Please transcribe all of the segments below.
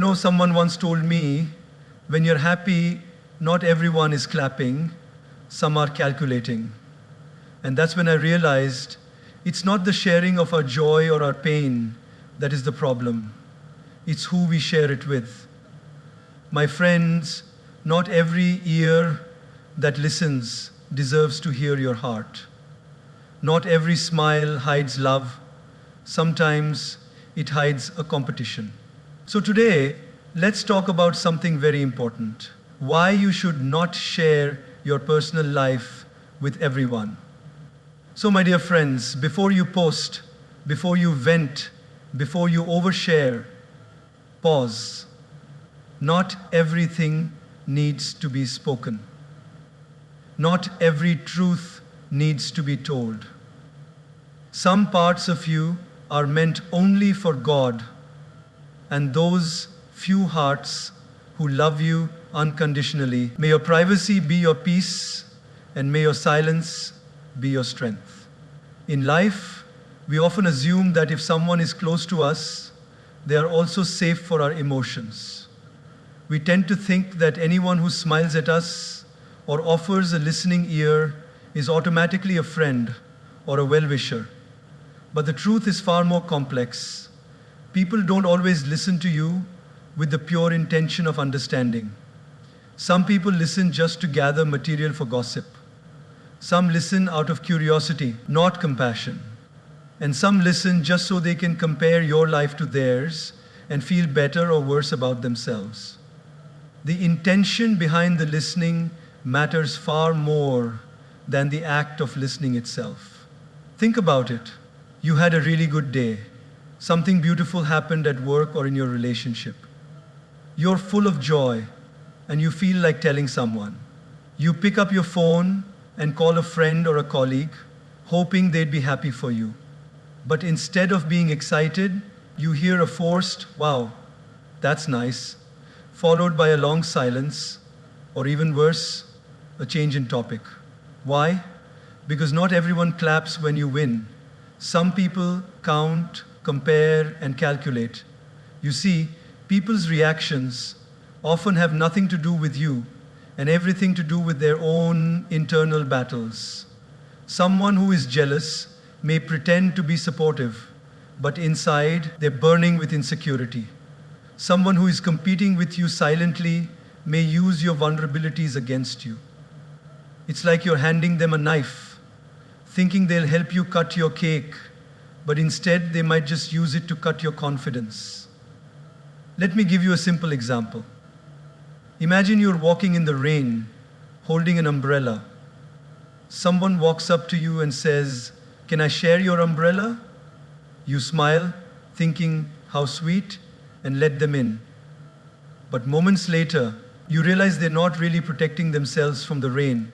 No, someone once told me, when you're happy, not everyone is clapping, some are calculating. And that's when I realized it's not the sharing of our joy or our pain that is the problem. It's who we share it with. My friends, not every ear that listens deserves to hear your heart. Not every smile hides love. Sometimes it hides a competition. So today, let's talk about something very important. Why you should not share your personal life with everyone. So my dear friends, before you post, before you vent, before you overshare, pause. Not everything needs to be spoken. Not every truth needs to be told. Some parts of you are meant only for God and those few hearts who love you unconditionally. May your privacy be your peace, and may your silence be your strength. In life, we often assume that if someone is close to us, they are also safe for our emotions. We tend to think that anyone who smiles at us or offers a listening ear is automatically a friend or a well-wisher. But the truth is far more complex. People don't always listen to you with the pure intention of understanding. Some people listen just to gather material for gossip. Some listen out of curiosity, not compassion. And some listen just so they can compare your life to theirs and feel better or worse about themselves. The intention behind the listening matters far more than the act of listening itself. Think about it. You had a really good day. Something beautiful happened at work or in your relationship. You're full of joy and you feel like telling someone. You pick up your phone and call a friend or a colleague, hoping they'd be happy for you. But instead of being excited, you hear a forced, "Wow, that's nice," followed by a long silence, or even worse, a change in topic. Why? Because not everyone claps when you win. Some people count, compare, and calculate. You see, people's reactions often have nothing to do with you and everything to do with their own internal battles. Someone who is jealous may pretend to be supportive, but inside they're burning with insecurity. Someone who is competing with you silently may use your vulnerabilities against you. It's like you're handing them a knife, thinking they'll help you cut your cake, but instead they might just use it to cut your confidence. Let me give you a simple example. Imagine you're walking in the rain, holding an umbrella. Someone walks up to you and says, "Can I share your umbrella?" You smile, thinking, "How sweet," and let them in. But moments later, you realize they're not really protecting themselves from the rain.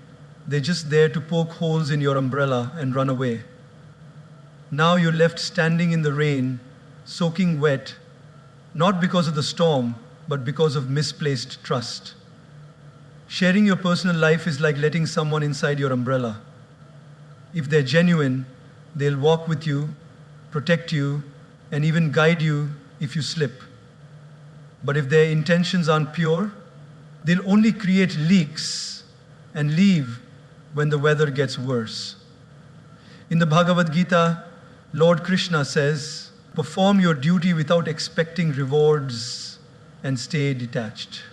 They're just there to poke holes in your umbrella and run away. Now you're left standing in the rain, soaking wet, not because of the storm, but because of misplaced trust. Sharing your personal life is like letting someone inside your umbrella. If they're genuine, they'll walk with you, protect you, and even guide you if you slip. But if their intentions aren't pure, they'll only create leaks and leave when the weather gets worse. In the Bhagavad Gita, Lord Krishna says, "Perform your duty without expecting rewards and stay detached."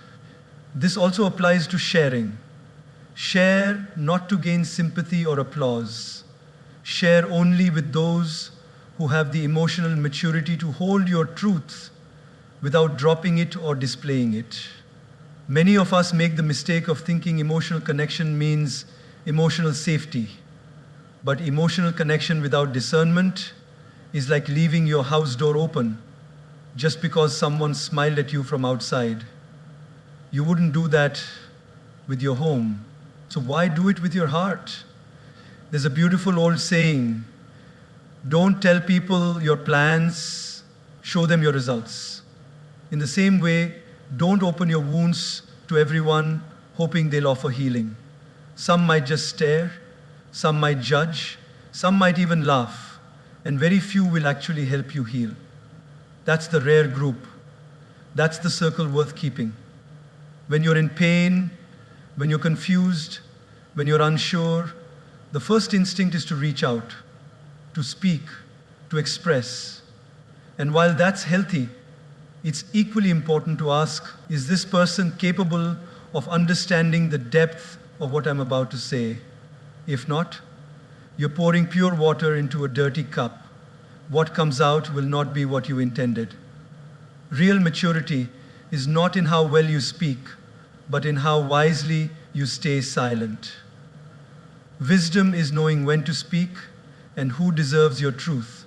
This also applies to sharing. Share not to gain sympathy or applause. Share only with those who have the emotional maturity to hold your truth without dropping it or displaying it. Many of us make the mistake of thinking emotional connection means emotional safety. But emotional connection without discernment is like leaving your house door open just because someone smiled at you from outside. You wouldn't do that with your home. So why do it with your heart? There's a beautiful old saying, don't tell people your plans, show them your results. In the same way, don't open your wounds to everyone hoping they'll offer healing. Some might just stare, some might judge, some might even laugh, and very few will actually help you heal. That's the rare group. That's the circle worth keeping. When you're in pain, when you're confused, when you're unsure, the first instinct is to reach out, to speak, to express. And while that's healthy, it's equally important to ask, is this person capable of understanding the depth of what I'm about to say? If not, you're pouring pure water into a dirty cup. What comes out will not be what you intended. Real maturity is not in how well you speak, but in how wisely you stay silent. Wisdom is knowing when to speak and who deserves your truth.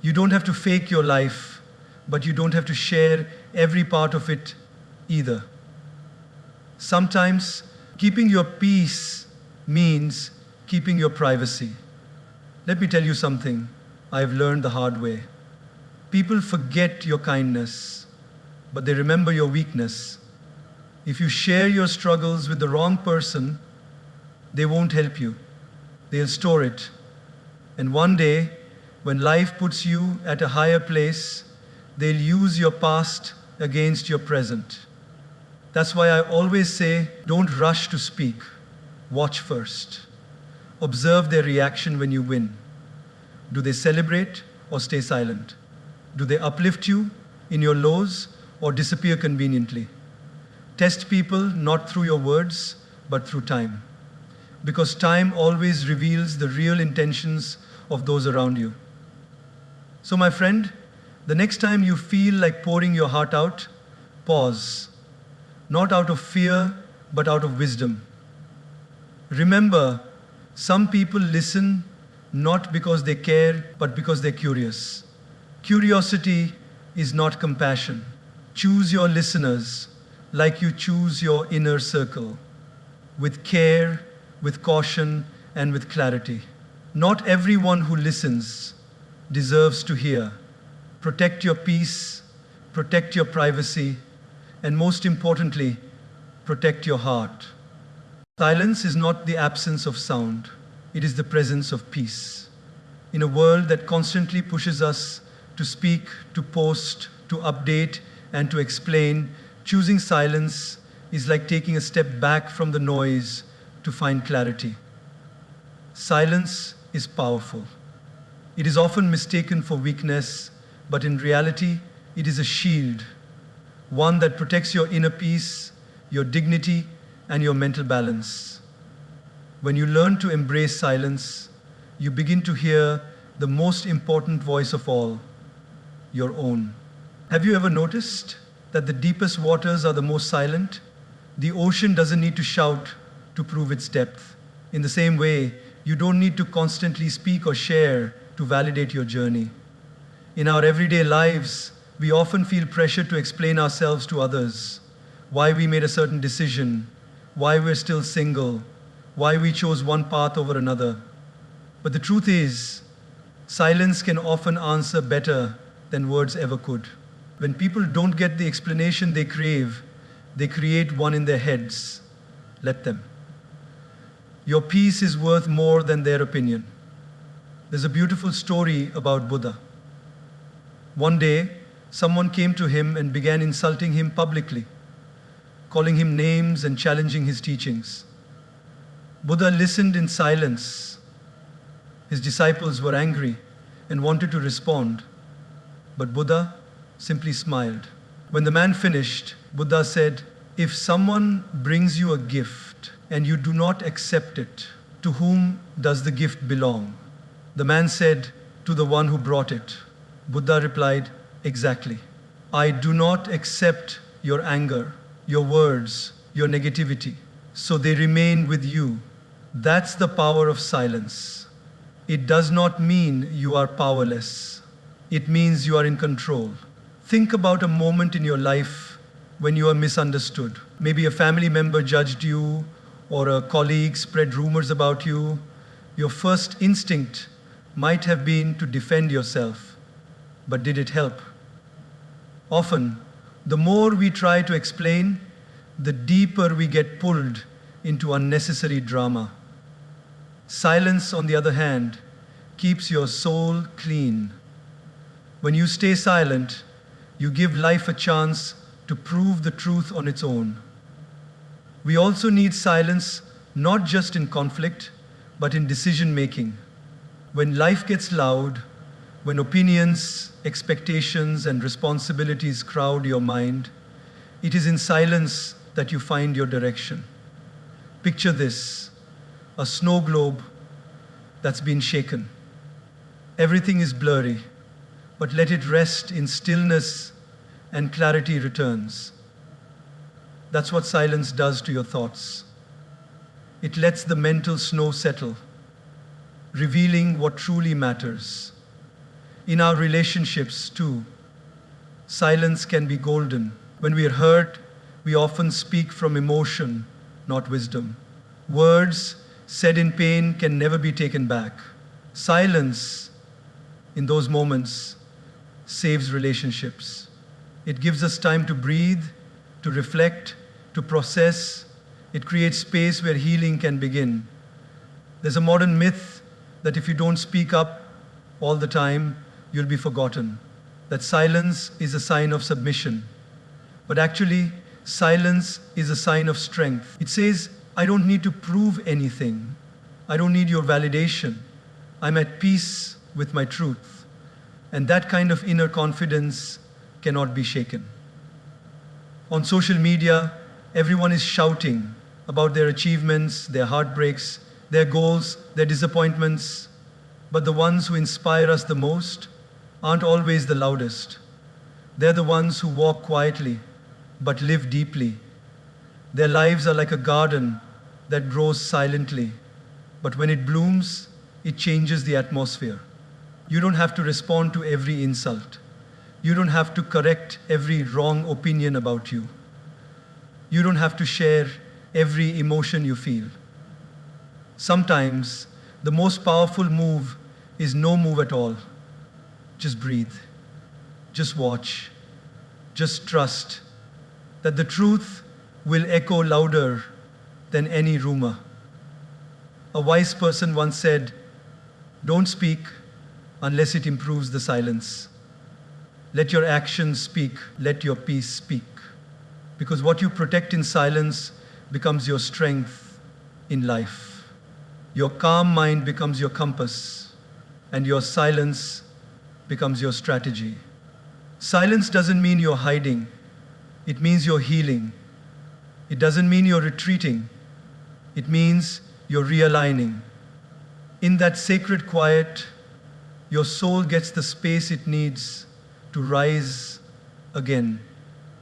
You don't have to fake your life, but you don't have to share every part of it either. Sometimes keeping your peace means keeping your privacy. Let me tell you something I've learned the hard way. People forget your kindness, but they remember your weakness. If you share your struggles with the wrong person, they won't help you. They'll store it. And one day, when life puts you at a higher place, they'll use your past against your present. That's why I always say, don't rush to speak. Watch first. Observe their reaction when you win. Do they celebrate or stay silent? Do they uplift you in your lows or disappear conveniently? Test people not through your words, but through time. Because time always reveals the real intentions of those around you. So my friend, the next time you feel like pouring your heart out, pause. Not out of fear, but out of wisdom. Remember, some people listen not because they care, but because they're curious. Curiosity is not compassion. Choose your listeners like you choose your inner circle, with care, with caution, and with clarity. Not everyone who listens deserves to hear. Protect your peace, protect your privacy, and most importantly, protect your heart. Silence is not the absence of sound, it is the presence of peace. In a world that constantly pushes us to speak, to post, to update, and to explain, choosing silence is like taking a step back from the noise to find clarity. Silence is powerful. It is often mistaken for weakness, but in reality, it is a shield, one that protects your inner peace, your dignity, and your mental balance. When you learn to embrace silence, you begin to hear the most important voice of all, your own. Have you ever noticed that the deepest waters are the most silent? The ocean doesn't need to shout to prove its depth. In the same way, you don't need to constantly speak or share to validate your journey. In our everyday lives, we often feel pressure to explain ourselves to others, why we made a certain decision, why we're still single, why we chose one path over another. But the truth is, silence can often answer better than words ever could. When people don't get the explanation they crave, they create one in their heads. Let them. Your peace is worth more than their opinion. There's a beautiful story about Buddha. One day, someone came to him and began insulting him publicly, calling him names and challenging his teachings. Buddha listened in silence. His disciples were angry and wanted to respond, but Buddha simply smiled. When the man finished, Buddha said, "If someone brings you a gift and you do not accept it, to whom does the gift belong?" The man said, "To the one who brought it." Buddha replied, "Exactly. I do not accept your anger, your words, your negativity, so they remain with you." That's the power of silence. It does not mean you are powerless. It means you are in control. Think about a moment in your life when you are misunderstood. Maybe a family member judged you, or a colleague spread rumors about you. Your first instinct might have been to defend yourself, but did it help? Often, the more we try to explain, the deeper we get pulled into unnecessary drama. Silence, on the other hand, keeps your soul clean. When you stay silent, You give life a chance to prove the truth on its own. We also need silence, not just in conflict, but in decision making. When life gets loud, when opinions, expectations, and responsibilities crowd your mind, it is in silence that you find your direction. Picture this: a snow globe that's been shaken. Everything is blurry, but let it rest in stillness and clarity returns. That's what silence does to your thoughts. It lets the mental snow settle, revealing what truly matters. In our relationships, too, silence can be golden. When we are hurt, we often speak from emotion, not wisdom. Words said in pain can never be taken back. Silence, in those moments, saves relationships. It gives us time to breathe, to reflect, to process. It creates space where healing can begin. There's a modern myth that if you don't speak up all the time, you'll be forgotten. That silence is a sign of submission. But actually, silence is a sign of strength. It says, I don't need to prove anything. I don't need your validation. I'm at peace with my truth. And that kind of inner confidence cannot be shaken. On social media, everyone is shouting about their achievements, their heartbreaks, their goals, their disappointments. But the ones who inspire us the most aren't always the loudest. They're the ones who walk quietly, but live deeply. Their lives are like a garden that grows silently, but when it blooms, it changes the atmosphere. You don't have to respond to every insult. You don't have to correct every wrong opinion about you. You don't have to share every emotion you feel. Sometimes, the most powerful move is no move at all. Just breathe. Just watch. Just trust that the truth will echo louder than any rumor. A wise person once said, "Don't speak unless it improves the silence. Let your actions speak. Let your peace speak." Because what you protect in silence becomes your strength in life. Your calm mind becomes your compass, and your silence becomes your strategy. Silence doesn't mean you're hiding. It means you're healing. It doesn't mean you're retreating. It means you're realigning. In that sacred quiet, your soul gets the space it needs to rise again.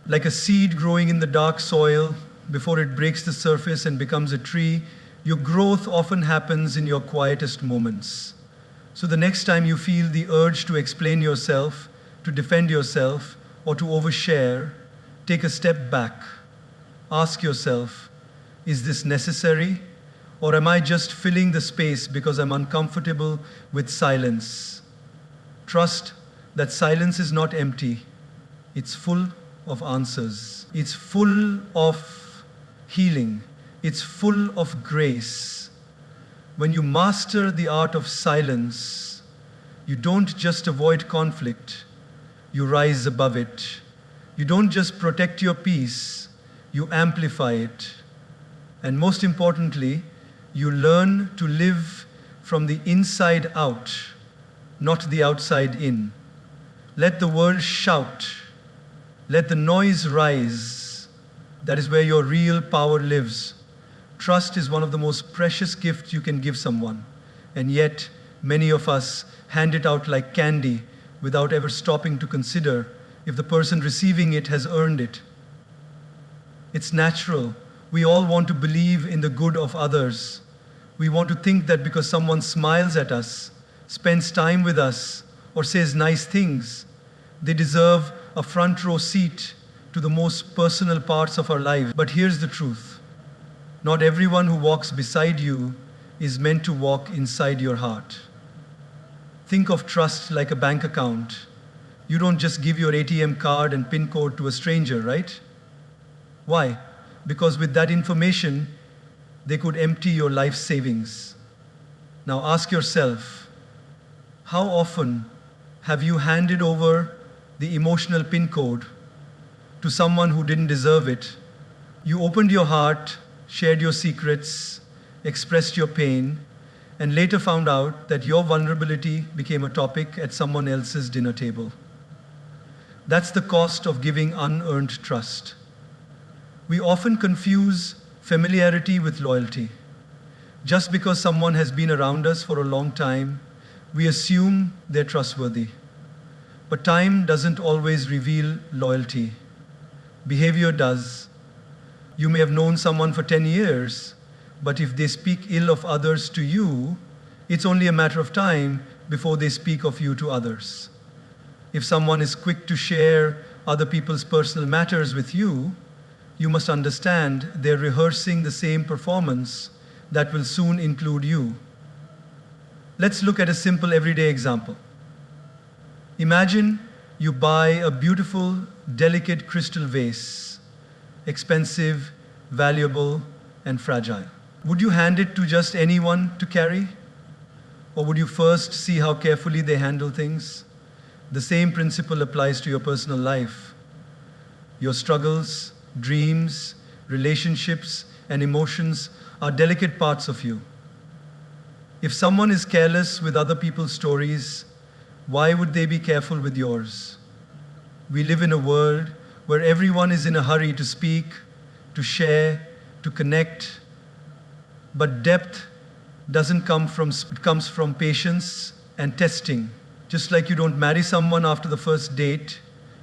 Like a seed growing in the dark soil, before it breaks the surface and becomes a tree, your growth often happens in your quietest moments. So the next time you feel the urge to explain yourself, to defend yourself, or to overshare, take a step back. Ask yourself, is this necessary? Or am I just filling the space because I'm uncomfortable with silence? Trust that silence is not empty. It's full of answers. It's full of healing. It's full of grace. When you master the art of silence, you don't just avoid conflict, you rise above it. You don't just protect your peace, you amplify it. And most importantly, you learn to live from the inside out, not the outside in. Let the world shout. Let the noise rise. That is where your real power lives. Trust is one of the most precious gifts you can give someone. And yet, many of us hand it out like candy without ever stopping to consider if the person receiving it has earned it. It's natural. We all want to believe in the good of others. We want to think that because someone smiles at us, spends time with us, or says nice things, they deserve a front row seat to the most personal parts of our life. But here's the truth. Not everyone who walks beside you is meant to walk inside your heart. Think of trust like a bank account. You don't just give your ATM card and PIN code to a stranger, right? Why? Because with that information, they could empty your life savings. Now ask yourself, how often have you handed over the emotional pin code to someone who didn't deserve it. You opened your heart, shared your secrets, expressed your pain, and later found out that your vulnerability became a topic at someone else's dinner table. That's the cost of giving unearned trust. We often confuse familiarity with loyalty. Just because someone has been around us for a long time, we assume they're trustworthy. But time doesn't always reveal loyalty. Behavior does. You may have known someone for 10 years, but if they speak ill of others to you, it's only a matter of time before they speak of you to others. If someone is quick to share other people's personal matters with you, you must understand they're rehearsing the same performance that will soon include you. Let's look at a simple everyday example. Imagine you buy a beautiful, delicate crystal vase, expensive, valuable, and fragile. Would you hand it to just anyone to carry? Or would you first see how carefully they handle things? The same principle applies to your personal life. Your struggles, dreams, relationships, and emotions are delicate parts of you. If someone is careless with other people's stories, why would they be careful with yours? We live in a world where everyone is in a hurry to speak, to share, to connect, but depth doesn't come from, it comes from patience and testing. Just like you don't marry someone after the first date,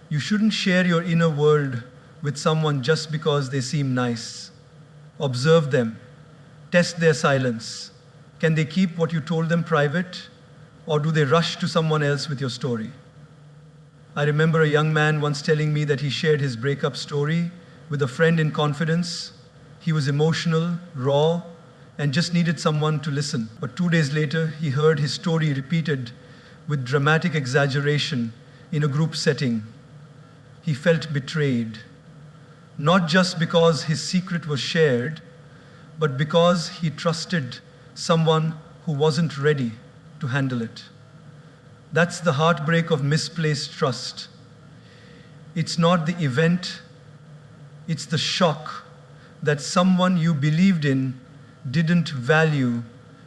you shouldn't share your inner world with someone just because they seem nice. Observe them. Test their silence. Can they keep what you told them private, or do they rush to someone else with your story? I remember a young man once telling me that he shared his breakup story with a friend in confidence. He was emotional, raw, and just needed someone to listen. But 2 days later, he heard his story repeated with dramatic exaggeration in a group setting. He felt betrayed, not just because his secret was shared, but because he trusted someone who wasn't ready to handle it. That's the heartbreak of misplaced trust. It's not the event, it's the shock that someone you believed in didn't value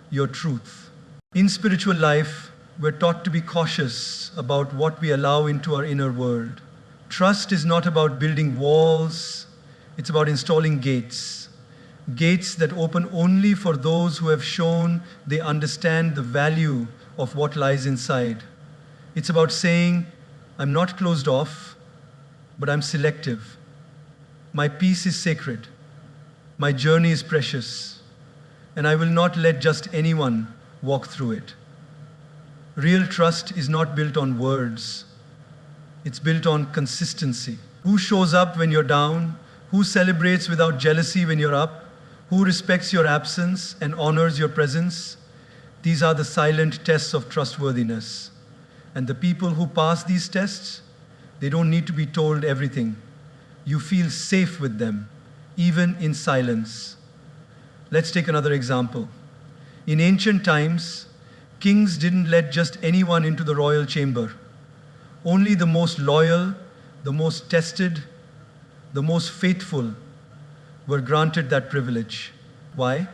your truth. In spiritual life, we're taught to be cautious about what we allow into our inner world. Trust is not about building walls, it's about installing gates. Gates that open only for those who have shown they understand the value of what lies inside. It's about saying, I'm not closed off, but I'm selective. My peace is sacred. My journey is precious. And I will not let just anyone walk through it. Real trust is not built on words. It's built on consistency. Who shows up when you're down? Who celebrates without jealousy when you're up? Who respects your absence and honors your presence? These are the silent tests of trustworthiness. And the people who pass these tests, they don't need to be told everything. You feel safe with them, even in silence. Let's take another example. In ancient times, kings didn't let just anyone into the royal chamber. Only the most loyal, the most tested, the most faithful were granted that privilege. Why?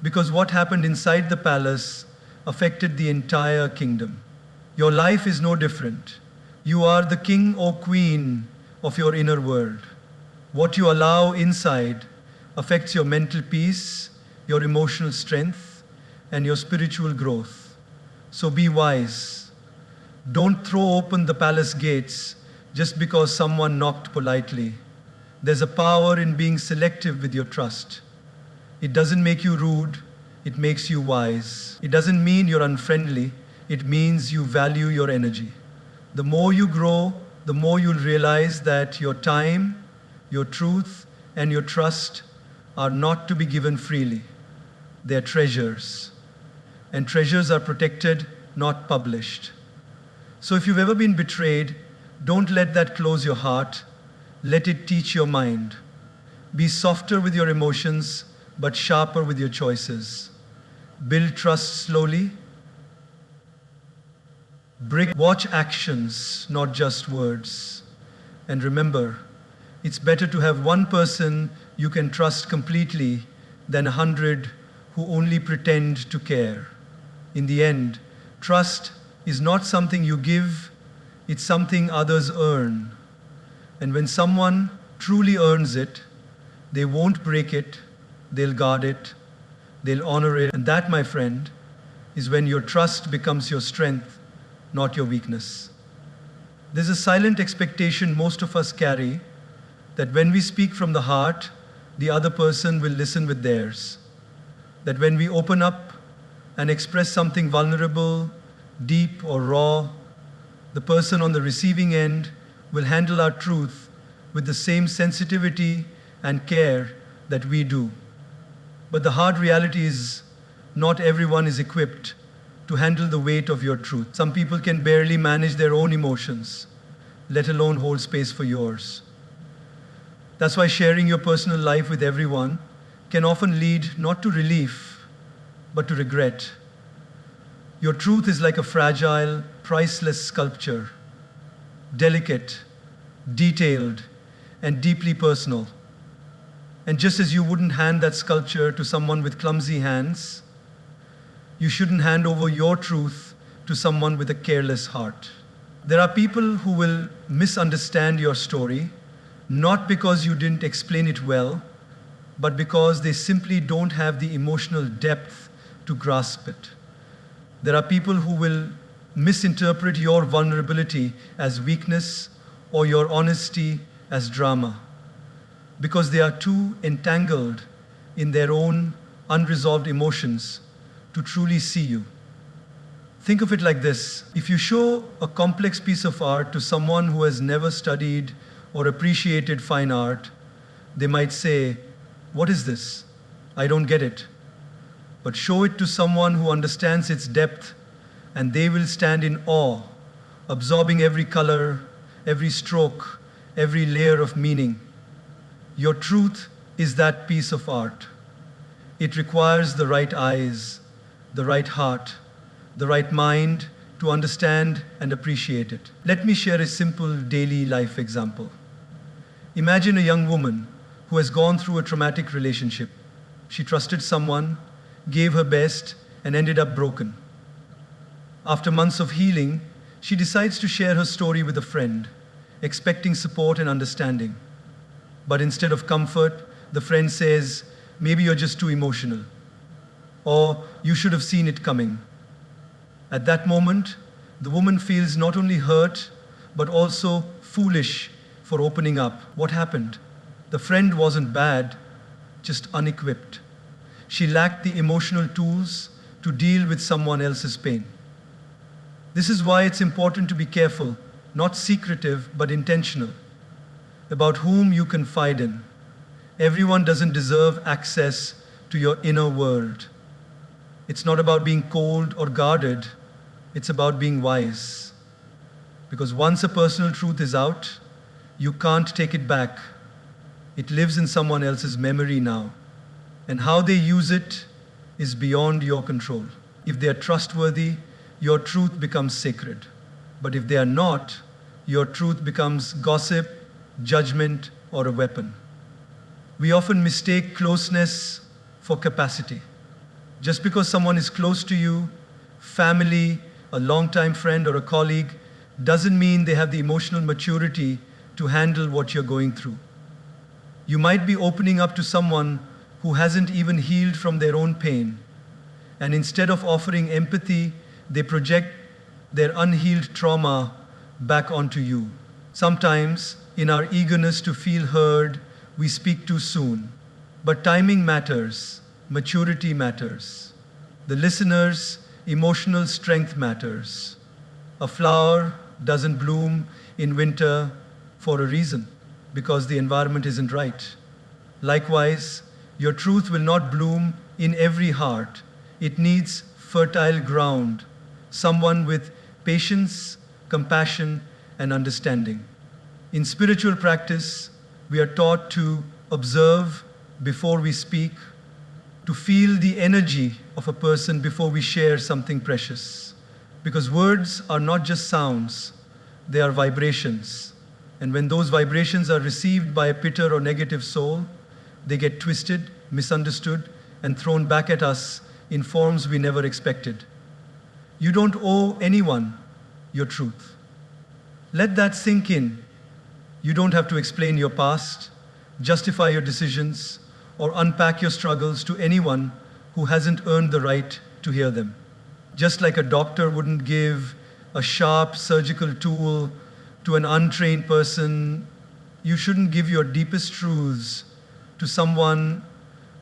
Because what happened inside the palace affected the entire kingdom. Your life is no different. You are the king or queen of your inner world. What you allow inside affects your mental peace, your emotional strength, and your spiritual growth. So be wise. Don't throw open the palace gates just because someone knocked politely. There's a power in being selective with your trust. It doesn't make you rude, it makes you wise. It doesn't mean you're unfriendly, it means you value your energy. The more you grow, the more you'll realize that your time, your truth, and your trust are not to be given freely. They're treasures. And treasures are protected, not published. So if you've ever been betrayed, don't let that close your heart. Let it teach your mind. Be softer with your emotions, but sharper with your choices. Build trust slowly, Watch actions, not just words. And remember, it's better to have one person you can trust completely than 100 who only pretend to care. In the end, trust is not something you give, it's something others earn. And when someone truly earns it, they won't break it, they'll guard it, they'll honor it. And that, my friend, is when your trust becomes your strength, not your weakness. There's a silent expectation most of us carry that when we speak from the heart, the other person will listen with theirs. That when we open up and express something vulnerable, deep, or raw, the person on the receiving end will handle our truth with the same sensitivity and care that we do. But the hard reality is, not everyone is equipped to handle the weight of your truth. Some people can barely manage their own emotions, let alone hold space for yours. That's why sharing your personal life with everyone can often lead not to relief, but to regret. Your truth is like a fragile, priceless sculpture, delicate, detailed, and deeply personal. And just as you wouldn't hand that sculpture to someone with clumsy hands, you shouldn't hand over your truth to someone with a careless heart. There are people who will misunderstand your story, not because you didn't explain it well, but because they simply don't have the emotional depth to grasp it. There are people who will misinterpret your vulnerability as weakness or your honesty as drama, because they are too entangled in their own unresolved emotions to truly see you. Think of it like this. If you show a complex piece of art to someone who has never studied or appreciated fine art, they might say, "What is this? I don't get it." But show it to someone who understands its depth, and they will stand in awe, absorbing every color, every stroke, every layer of meaning. Your truth is that piece of art. It requires the right eyes, the right heart, the right mind to understand and appreciate it. Let me share a simple daily life example. Imagine a young woman who has gone through a traumatic relationship. She trusted someone, gave her best, and ended up broken. After months of healing, she decides to share her story with a friend, expecting support and understanding. But instead of comfort, the friend says, "Maybe you're just too emotional," or "You should have seen it coming." At that moment, the woman feels not only hurt, but also foolish for opening up. What happened? The friend wasn't bad, just unequipped. She lacked the emotional tools to deal with someone else's pain. This is why it's important to be careful, not secretive, but intentional, about whom you confide in. Everyone doesn't deserve access to your inner world. It's not about being cold or guarded, it's about being wise. Because once a personal truth is out, you can't take it back. It lives in someone else's memory now. And how they use it is beyond your control. If they are trustworthy, your truth becomes sacred. But if they are not, your truth becomes gossip, judgment, or a weapon. We often mistake closeness for capacity. Just because someone is close to you, family, a longtime friend, or a colleague, doesn't mean they have the emotional maturity to handle what you're going through. You might be opening up to someone who hasn't even healed from their own pain, and instead of offering empathy, they project their unhealed trauma back onto you. Sometimes, in our eagerness to feel heard, we speak too soon. But timing matters, maturity matters. The listener's emotional strength matters. A flower doesn't bloom in winter for a reason, because the environment isn't right. Likewise, your truth will not bloom in every heart. It needs fertile ground, someone with patience, compassion, and understanding. In spiritual practice, we are taught to observe before we speak, to feel the energy of a person before we share something precious. Because words are not just sounds, they are vibrations. And when those vibrations are received by a bitter or negative soul, they get twisted, misunderstood, and thrown back at us in forms we never expected. You don't owe anyone your truth. Let that sink in. You don't have to explain your past, justify your decisions, or unpack your struggles to anyone who hasn't earned the right to hear them. Just like a doctor wouldn't give a sharp surgical tool to an untrained person, you shouldn't give your deepest truths to someone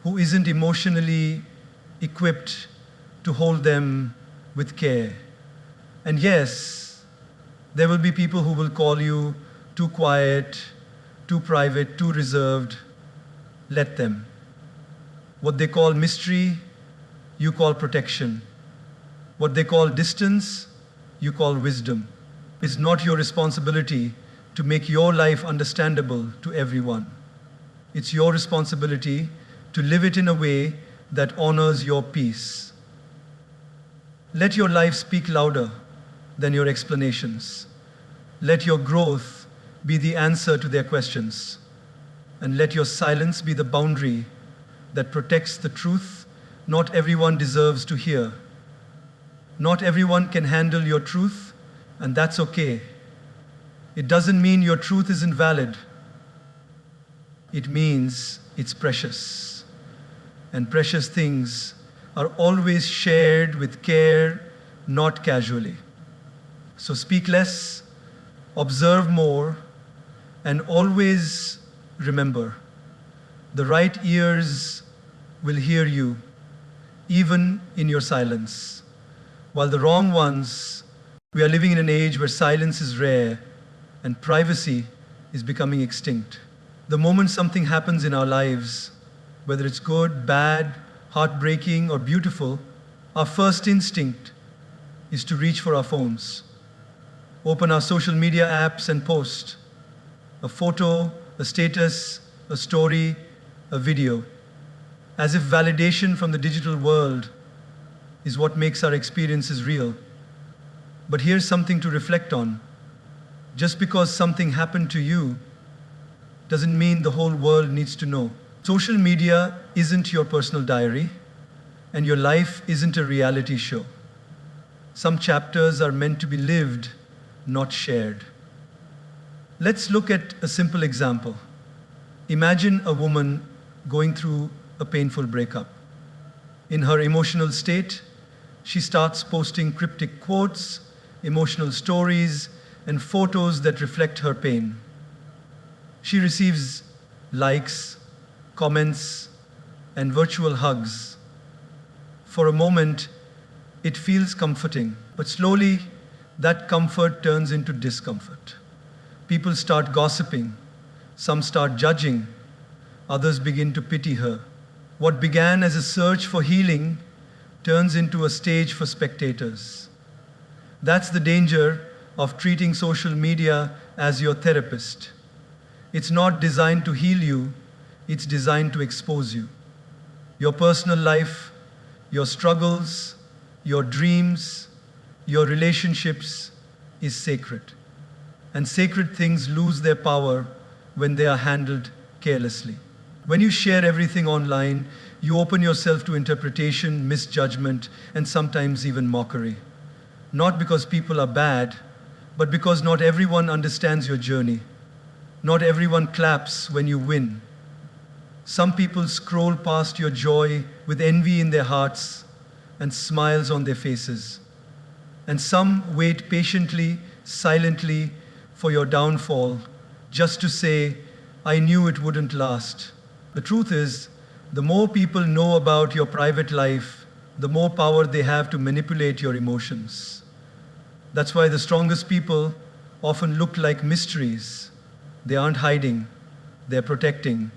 who isn't emotionally equipped to hold them with care. And yes, there will be people who will call you too quiet, too private, too reserved. Let them. What they call mystery, you call protection. What they call distance, you call wisdom. It's not your responsibility to make your life understandable to everyone. It's your responsibility to live it in a way that honors your peace. Let your life speak louder than your explanations. Let your growth be the answer to their questions. And let your silence be the boundary that protects the truth not everyone deserves to hear. Not everyone can handle your truth, and that's okay. It doesn't mean your truth isn't valid. It means it's precious. And precious things are always shared with care, not casually. So speak less, observe more, and always remember, the right ears will hear you, even in your silence. While the wrong ones, we are living in an age where silence is rare and privacy is becoming extinct. The moment something happens in our lives, whether it's good, bad, heartbreaking, or beautiful, our first instinct is to reach for our phones, open our social media apps and post a photo, a status, a story, a video, as if validation from the digital world is what makes our experiences real. But here's something to reflect on. Just because something happened to you doesn't mean the whole world needs to know. Social media isn't your personal diary, and your life isn't a reality show. Some chapters are meant to be lived, not shared. Let's look at a simple example. Imagine a woman going through a painful breakup. In her emotional state, she starts posting cryptic quotes, emotional stories, and photos that reflect her pain. She receives likes, comments, and virtual hugs. For a moment, it feels comforting, but slowly that comfort turns into discomfort. People start gossiping, some start judging, others begin to pity her. What began as a search for healing turns into a stage for spectators. That's the danger of treating social media as your therapist. It's not designed to heal you, it's designed to expose you. Your personal life, your struggles, your dreams, your relationships is sacred. And sacred things lose their power when they are handled carelessly. When you share everything online, you open yourself to interpretation, misjudgment, and sometimes even mockery. Not because people are bad, but because not everyone understands your journey. Not everyone claps when you win. Some people scroll past your joy with envy in their hearts and smiles on their faces. And some wait patiently, silently for your downfall, just to say, I knew it wouldn't last. The truth is, the more people know about your private life, the more power they have to manipulate your emotions. That's why the strongest people often look like mysteries. They aren't hiding, they're protecting.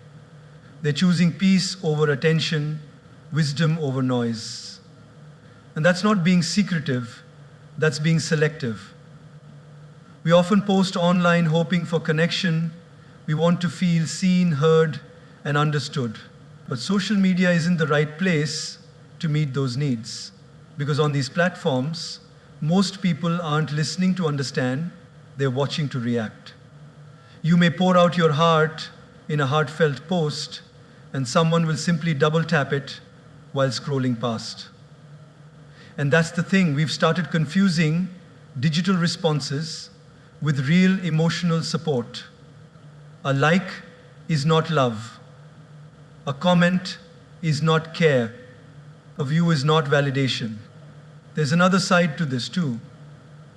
They're choosing peace over attention, wisdom over noise. And that's not being secretive, that's being selective. We often post online hoping for connection. We want to feel seen, heard, and understood. But social media isn't the right place to meet those needs. Because on these platforms, Most people aren't listening to understand, they're watching to react. You may pour out your heart in a heartfelt post, and someone will simply double tap it while scrolling past. And that's the thing, we've started confusing digital responses with real emotional support. A like is not love. A comment is not care. A view is not validation. There's another side to this too.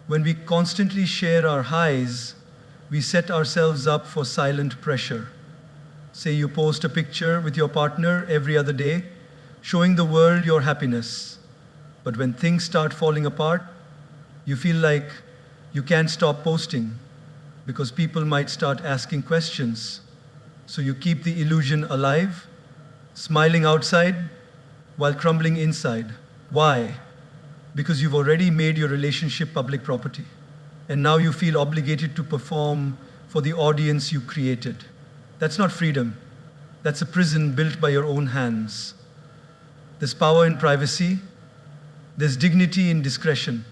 When we constantly share our highs, we set ourselves up for silent pressure. Say you post a picture with your partner every other day, showing the world your happiness. But when things start falling apart, you feel like you can't stop posting because people might start asking questions. So you keep the illusion alive, smiling outside while crumbling inside. Why? Because you've already made your relationship public property. And now you feel obligated to perform for the audience you created. That's not freedom. That's a prison built by your own hands. There's power in privacy. There's dignity in discretion.